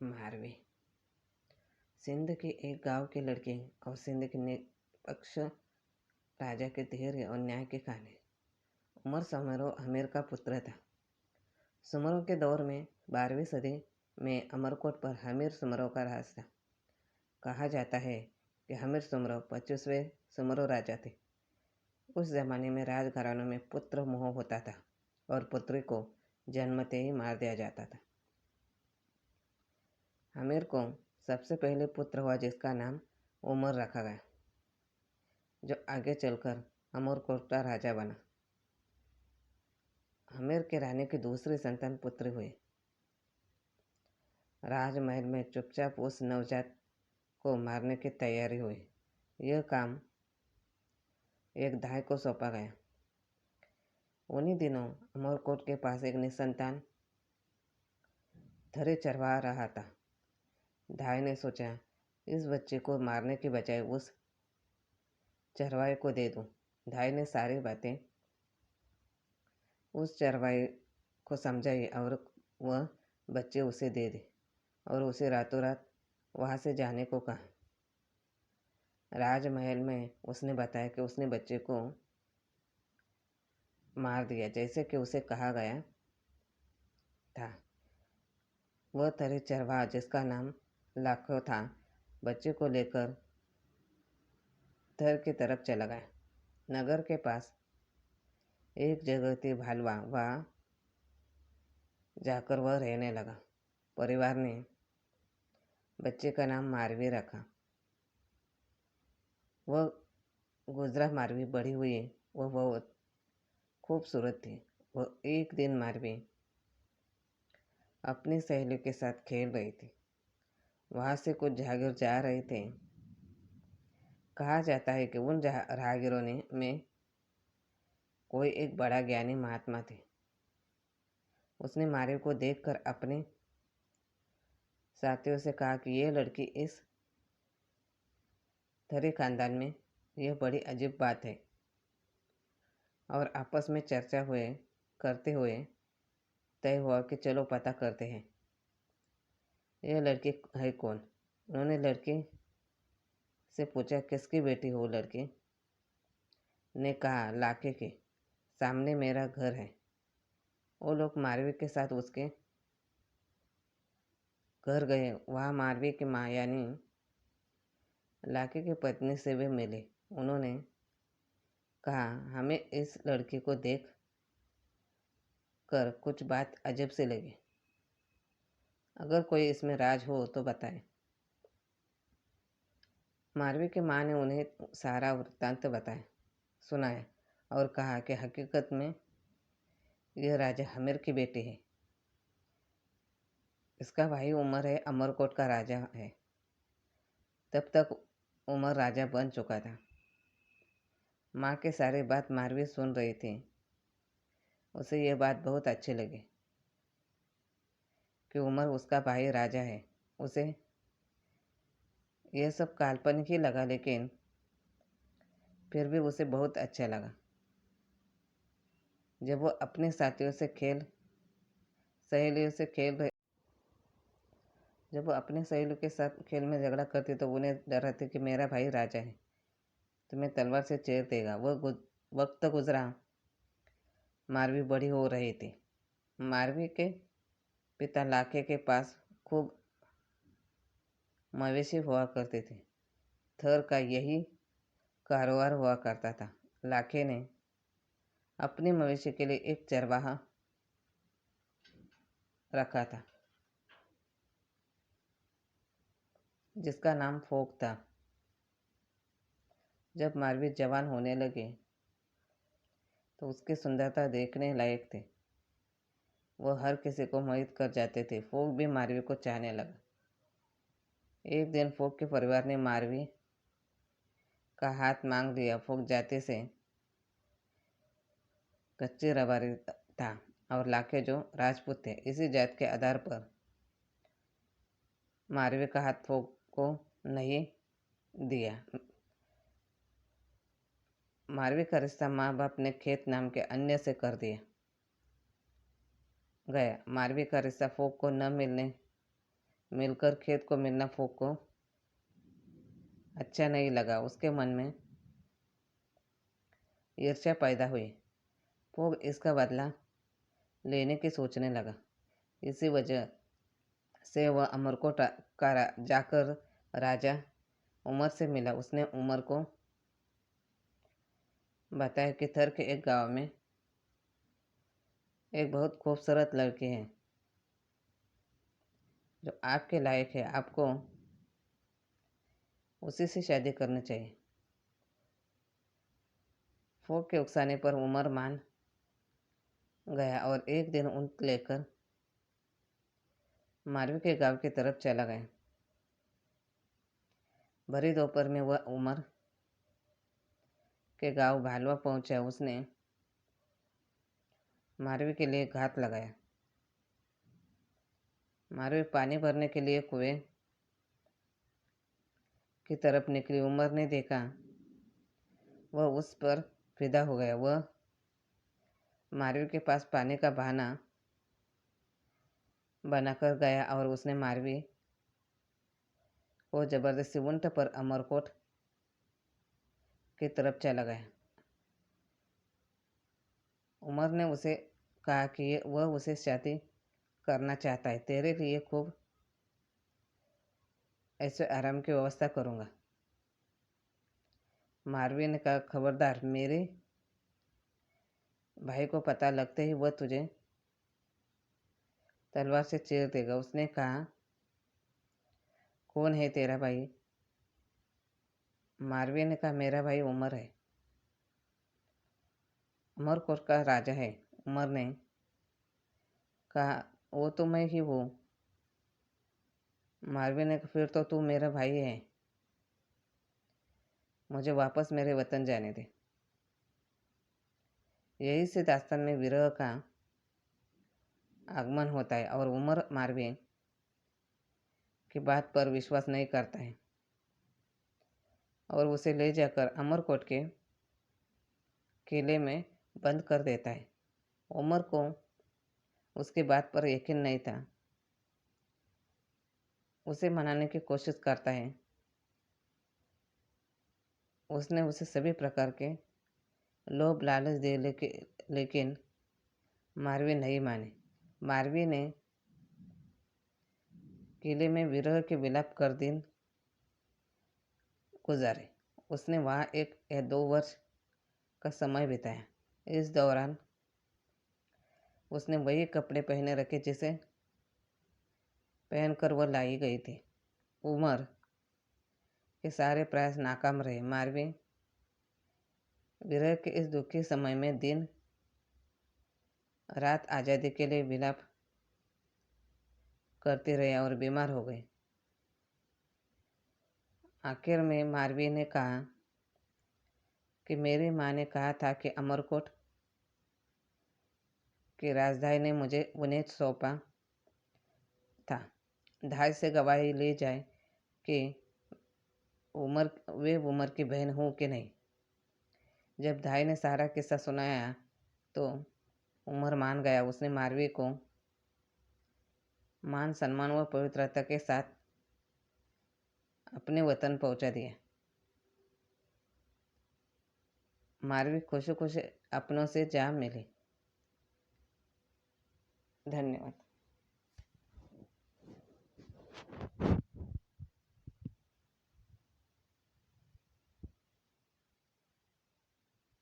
मारवी। सिंध के एक गांव के लड़के और सिंध के निष्पक्ष राजा के धैर्य और न्याय के कहानी। उमर समरो आमिर का पुत्र था। सुमरों के दौर में 12वीं सदी में अमरकोट पर हमीर सुमरों का राज था। कहा जाता है कि हमीर सुमरो 25वें सुमरो राजा थे। उस जमाने में राजघरानों में पुत्र मोह होता था और पुत्री को जन्मते ही मार दिया जाता था। हमीर को सबसे पहले पुत्र हुआ जिसका नाम उमर रखा गया, जो आगे चलकर अमरकोट का राजा बना। हमीर के रानी की दूसरी संतान पुत्री हुई। राजमहल में चुपचाप उस नवजात को मारने की तैयारी हुई। यह काम एक दाई को सौंपा गया। उन्हीं दिनों अमरकोट के पास एक निसंतान धरे चरवा रहा था। दाई ने सोचा, इस बच्चे को मारने की बजाय उस चरवाहे को दे दूं। दाई ने सारी बातें उस चरवाहे को समझाई और वह बच्चे उसे दे दी और उसे रातों रात वहाँ से जाने को कहा। राजमहल में उसने बताया कि उसने बच्चे को मार दिया जैसे कि उसे कहा गया था। वह तरे चरवाहा जिसका नाम लाखों था, बच्चे को लेकर धर की तरफ चला गया। नगर के पास एक जगह थी भालवा, वहाँ जाकर वह रहने लगा। परिवार ने बच्चे का नाम मारवी रखा। वह गुजरा मारवी बड़ी हुई। वह बहुत खूबसूरत थी। वह एक दिन मारवी अपनी सहेलियों के साथ खेल रही थी। वहाँ से कुछ जागीर जा रहे थे। कहा जाता है कि उन राहगीरों में कोई एक बड़ा ज्ञानी महात्मा थे। उसने मारवी को देखकर अपने साथियों से कहा कि यह लड़की इस धरी खानदान में यह बड़ी अजीब बात है, और आपस में चर्चा करते हुए तय हुआ कि चलो पता करते हैं यह लड़की है कौन। उन्होंने लड़की से पूछा, किसकी बेटी हो? लड़की ने कहा, लाके के सामने मेरा घर है। वो लोग मारवी के साथ उसके घर गए। वहाँ मारवी की माँ यानी लाके की पत्नी से भी मिले। उन्होंने कहा, हमें इस लड़की को देख कर कुछ बात अजब से लगी। अगर कोई इसमें राज हो तो बताए। मारवी की माँ ने उन्हें सारा वृत्तांत सुनाया और कहा कि हकीकत में यह राजा हमीर की बेटी है। इसका भाई उमर है, अमरकोट का राजा है। तब तक उमर राजा बन चुका था। माँ की सारी बात मारवी सुन रही थी। उसे यह बात बहुत अच्छी लगी कि उमर उसका भाई राजा है। उसे यह सब काल्पनिक ही लगा, लेकिन फिर भी उसे बहुत अच्छा लगा। जब वो अपने साथियों से अपने सहेलियों के साथ खेल में झगड़ा करती तो उन्हें डर रहती कि मेरा भाई राजा है, तुम्हें तलवार से चीर देगा। वह वक्त गुजरा। मारवी बड़ी हो रही थी। मारवी के पिता लाखे के पास खूब मवेशी हुआ करते थे। थर का यही कारोबार हुआ करता था। लाखे ने अपनी मवेशी के लिए एक चरवाहा रखा था जिसका नाम फोक था। जब मारवी जवान होने लगे तो उसकी सुंदरता देखने लायक थी। वह हर किसी को मोहित कर जाते थे। फोक भी मारवी को चाहने लगा। एक दिन फोक के परिवार ने मारवी का हाथ मांग लिया। फोक जाति से कच्ची रबारी था और लाखे जो राजपूत थे। इसी जात के आधार पर मारवी का हाथ फोक को नहीं दिया। मारवी का रिश्ता माँ बाप ने खेत नाम के अन्य से कर दिया गया। मारवी का रिश्ता फोक को न मिलने मिलकर खेत को मिलना फोक को अच्छा नहीं लगा। उसके मन में ईर्ष्या पैदा हुई। फोक इसका बदला लेने की सोचने लगा। इसी वजह से वह अमरकोट जाकर राजा उमर से मिला। उसने उमर को बताया कि थर के एक गांव में एक बहुत खूबसूरत लड़की है जो आपके लायक है। आपको उसी से शादी करनी चाहिए। फोक के उकसाने पर उमर मान गया और एक दिन ऊँट लेकर मारवी के गांव की तरफ चला गया। भरी दोपहर में वह उमर के गांव भालवा पहुंचा। उसने मारवी के लिए घात लगाया। मारवी पानी भरने के लिए कुएं की तरफ निकली। उमर ने देखा वह उस पर फिदा हो गया। वह मारवी के पास पानी का बहाना बनाकर गया और उसने मारवी को जबरदस्ती ऊंट पर अमरकोट की तरफ चला गया। उमर ने उसे कहा कि वह उसे शादी करना चाहता है। तेरे लिए खूब ऐसे आराम की व्यवस्था करूँगा। मारवी ने कहा, खबरदार, मेरे भाई को पता लगते ही वह तुझे तलवार से चीर देगा। उसने कहा, कौन है तेरा भाई? मारवी ने कहा, मेरा भाई उमर है, अमरकोट का राजा है। उमर ने कहा, वो तो मैं ही हूँ। मारवी ने कहा, फिर तो तू मेरा भाई है। मुझे वापस मेरे वतन जाने दे। यही से दास्तान में विरह का आगमन होता है और उमर मारवी की बात पर विश्वास नहीं करता है और उसे ले जाकर अमरकोट के किले में बंद कर देता है। उमर को उसकी बात पर यकीन नहीं था। उसे मनाने की कोशिश करता है। उसने उसे सभी प्रकार के लोभ लालच दिए, लेकिन मारवी नहीं माने। मारवी ने किले में विरह के विलाप कर दिन गुजारे। उसने वहाँ 1 या 2 वर्ष का समय बिताया। इस दौरान उसने वही कपड़े पहने रखे जिसे पहनकर वह लाई गई थी। उमर के सारे प्रयास नाकाम रहे। मारवी विरह के इस दुखी समय में दिन रात आज़ादी के लिए विलाप करती रही और बीमार हो गई। आखिर में मारवी ने कहा कि मेरी माँ ने कहा था कि अमरकोट की राजधानी ने मुझे उन्हें सौंपा था। धाय से गवाही ली जाए कि वे उमर की बहन हूँ कि नहीं। जब धाय ने सारा किस्सा सुनाया तो उमर मान गया। उसने मारवी को मान सम्मान व पवित्रता के साथ अपने वतन पहुंचा दिया। मारवी खुशी खुशी अपनों से जा मिली। धन्यवाद।